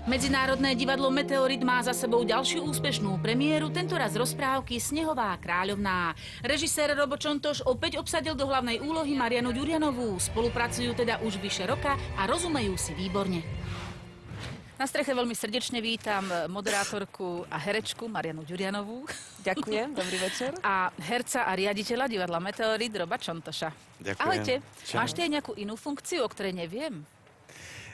Medzinárodné divadlo Meteorit má za sebou ďalšiu úspešnú premiéru, tentoraz rozprávky Snehová kráľovná. Režisér Robo Čontoš opäť obsadil do hlavnej úlohy Marianu Ďurianovú. Spolupracujú teda už vyše roka a rozumejú si výborne. Na streche veľmi srdečne vítam moderátorku a herečku Marianu Ďurianovú. Ďakujem, dobrý večer. A herca a riaditeľa divadla Meteorit Roba Čontoša. Ďakujem. Ahojte. Čau. Máš ty aj nejakú inú funkciu, o ktorej neviem?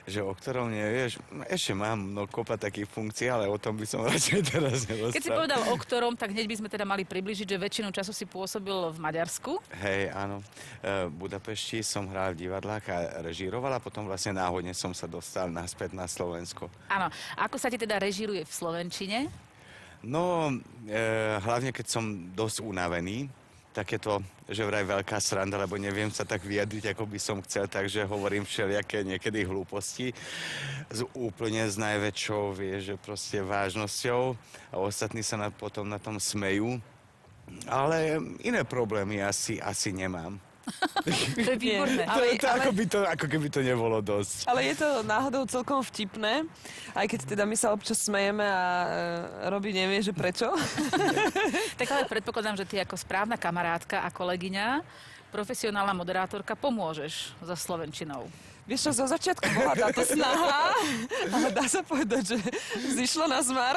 Že o ktorom nevieš? Ešte mám kopa takých funkcií, ale o tom by som radšej teraz nerozprával. Keď si povedal o ktorom, tak hneď by sme teda mali približiť, že väčšinu času si pôsobil v Maďarsku. Hej, áno. V Budapešti som hral v divadlách a režíroval a potom vlastne náhodne som sa dostal naspäť na Slovensko. Áno. Ako sa ti teda režíruje v slovenčine? No, hlavne keď som dosť unavený, tak je to, že vraj veľká sranda, lebo neviem sa tak vyjadriť, ako by som chcel, takže hovorím všelijaké niekedy hlúposti úplne s najväčšou, vieš, že proste vážnosťou a ostatní sa potom na tom smejú, ale iné problémy asi nemám. To je výborné. Ako keby to nebolo dosť. Ale je to náhodou celkom vtipné, aj keď teda my sa občas smejeme a Robi nevie, že prečo. Tak ale predpokladám, že ty ako správna kamarátka a kolegyňa, profesionálna moderátorka, pomôžeš so slovenčinou. Vieš čo, zo začiatku bola táto snaha, ale dá sa povedať, že zišlo na zmar.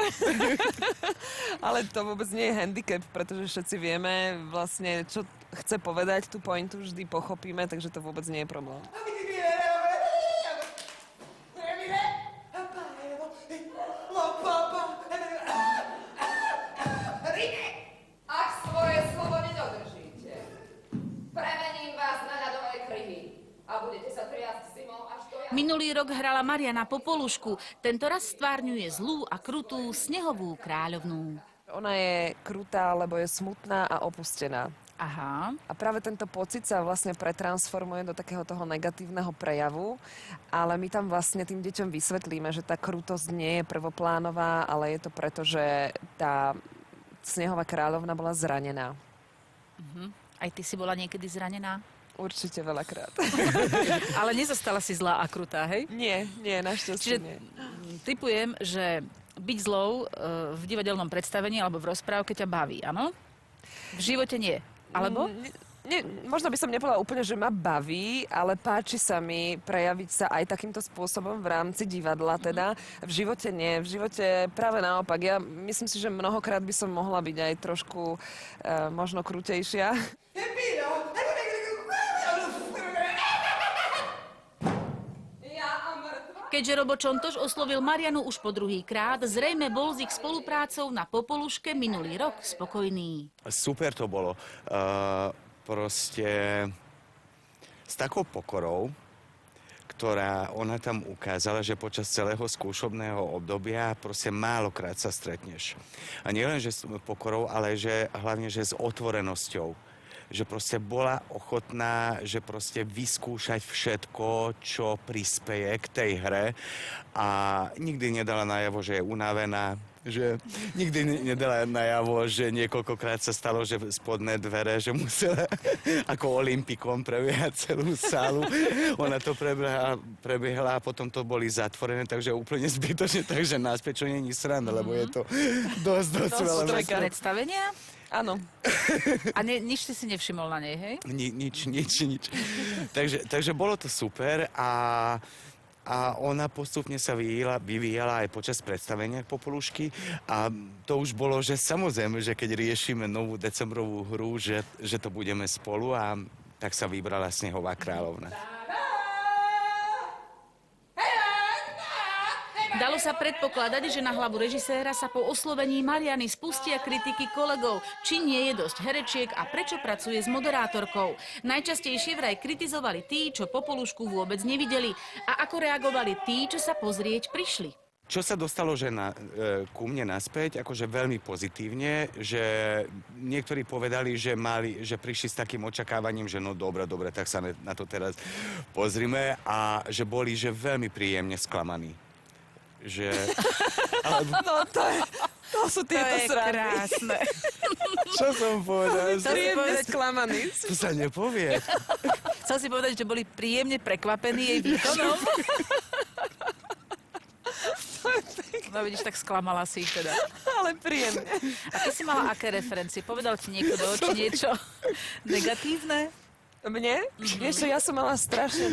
Ale to vôbec nie je handicap, pretože všetci vieme vlastne, čo chce povedať, tú pointu vždy pochopíme, takže to vôbec nie je problém. Ak svoje slovo nedodržíte, premením vás na ľadové kryhy a budete sa triasť zimou až do jary. Minulý rok hrala Mariana Popolušku, tentoraz stvárňuje zlú a krutú Snehovú kráľovnú. Ona je krutá, lebo je smutná a opustená. Aha. A práve tento pocit sa vlastne pretransformuje do takého toho negatívneho prejavu, ale my tam vlastne tým deťom vysvetlíme, že tá krutosť nie je prvoplánová, ale je to preto, že tá Snehová kráľovna bola zranená. Aj ty si bola niekedy zranená? Určite veľakrát. Ale nezostala si zlá a krutá, hej? Nie, našťastie nie. Tipujem, že byť zlou v divadelnom predstavení alebo v rozprávke ťa baví, áno? V živote nie. Alebo? Nie, možno by som nepovedala úplne, že ma baví, ale páči sa mi prejaviť sa aj takýmto spôsobom v rámci divadla teda. V živote nie, v živote práve naopak. Ja myslím si, že mnohokrát by som mohla byť aj trošku možno krutejšia. Keďže Robo Čontoš oslovil Marianu už po druhýkrát, zrejme bol s ich spoluprácou na Popoluške minulý rok spokojný. Super to bolo. Proste s takou pokorou, ktorá ona tam ukázala, že počas celého skúšobného obdobia proste málokrát sa stretneš. A nielen, že s pokorou, ale že hlavne, že s otvorenosťou. Že proste bola ochotná, že proste vyskúšať všetko, čo prispeje k tej hre a nikdy nedala najavo, že je unavená, že nikdy nedala najavo, že niekoľkokrát sa stalo, že spodné dvere, že musela ako olympikom prebiehať celú sálu. Ona to prebiehala a potom to boli zatvorené, takže úplne zbytočne, takže náspäť, čo nie je sranda, lebo je to dosť veľa. Predstavenia? Áno. A nič si nevšimol na nej, hej? Nič. Takže bolo to super a ona postupne sa vyvíjala aj počas predstavenia Popolušky a to už bolo, že samozrejme, že keď riešime novú decembrovú hru, že to budeme spolu a tak sa vybrala Snehová kráľovna. Dalo sa predpokladať, že na hlavu režiséra sa po oslovení Mariany spustia kritiky kolegov, či nie je dosť herečiek a prečo pracuje s moderátorkou. Najčastejšie vraj kritizovali tí, čo Popolušku vôbec nevideli a ako reagovali tí, čo sa pozrieť prišli. Čo sa dostalo že ku mne naspäť, akože veľmi pozitívne, že niektorí povedali, že prišli s takým očakávaním, že no dobre, tak sa na to teraz pozrime a že boli že veľmi príjemne sklamaní. Že... No to sú tieto srandy. To je krásne. Čo som povedal? Príjemne sklamaní. To sa nepovie. Chcel si povedať, že boli príjemne prekvapení jej výkonom? No vidíš, tak sklamala si ich teda. Ale príjemne. A ty si mala aké referencie? Povedal ti niekto do očí niečo negatívne? Mne? Vieš čo, ja som mala strašne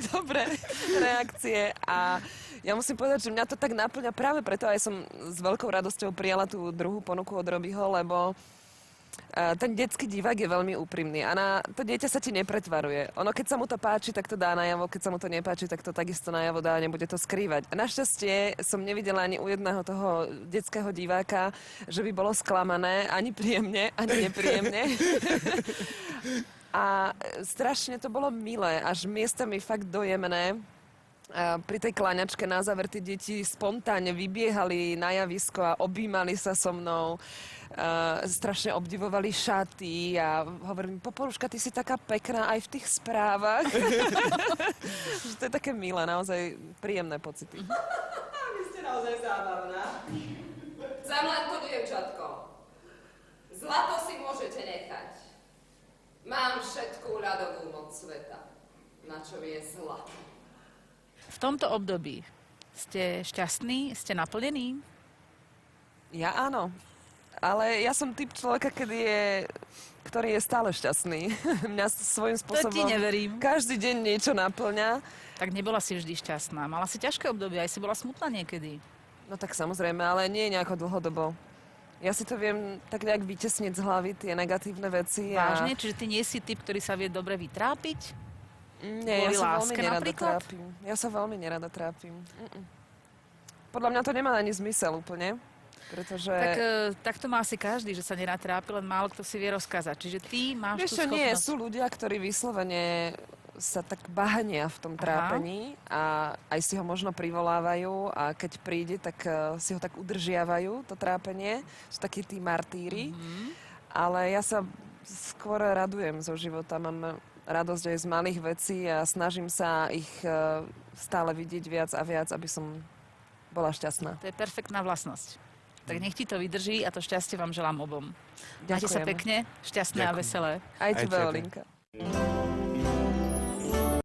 dobré reakcie a ja musím povedať, že mňa to tak naplňa práve preto aj som s veľkou radosťou prijala tú druhú ponuku od Robbieho, lebo ten detský divák je veľmi úprimný a na to dieťa sa ti nepretvaruje. Ono, keď sa mu to páči, tak to dá najavo, keď sa mu to nepáči, tak to takisto najavo dá a nebude to skrývať. A našťastie som nevidela ani u jedného toho detského diváka, že by bolo sklamané, ani príjemne, ani nepríjemne. A strašne to bolo milé, až miestami fakt dojemné. Pri tej kláňačke na záver tí deti spontánne vybiehali na javisko a objímali sa so mnou. Strašne obdivovali šaty a hovorili mi, Popoluška, ty si taká pekná aj v tých správach. Že to je také milé, naozaj príjemné pocity. Vy ste naozaj zábavná. Chcem len to, dievčatko. Zlato si môžete nechať. Mám všetkú ľadovú moc sveta, na čo je zlato. V tomto období ste šťastní? Ste naplnení? Ja áno. Ale ja som typ človeka, ktorý je stále šťastný. Mňa svojím spôsobom... To ti neverím. Každý deň niečo naplňa. Tak nebola si vždy šťastná. Mala si ťažké obdobie, aj si bola smutná niekedy. No tak samozrejme, ale nie nejako dlhodobo. Ja si to viem tak nejak vytesniť z hlavy, tie negatívne veci. Vážne? Čiže ty nie si typ, ktorý sa vie dobre vytrápiť? Nie, Kvôli ja sa veľmi láske nerada napríklad? trápim. Ja sa veľmi nerada trápim. Podľa mňa to nemá ani zmysel úplne, pretože... Tak to má asi každý, že sa nerad trápi, len málo kto si vie rozkázať. Čiže ty máš Vieš tú čo, nie, schopnosť. sú ľudia, ktorí vyslovene sa tak bahania v tom trápení a aj si ho možno privolávajú a keď príde, tak si ho tak udržiavajú, to trápenie. Sú takí tí martíri. Ale ja sa skôr radujem zo života. Mám radosť aj z malých vecí a snažím sa ich stále vidieť viac a viac, aby som bola šťastná. To je perfektná vlastnosť. Tak nech ti to vydrží a to šťastie vám želám obom. Majte sa Ďakujeme. pekne, šťastné a Ďakujem. veselé. Aj Aj tebe, tebe. Olinka.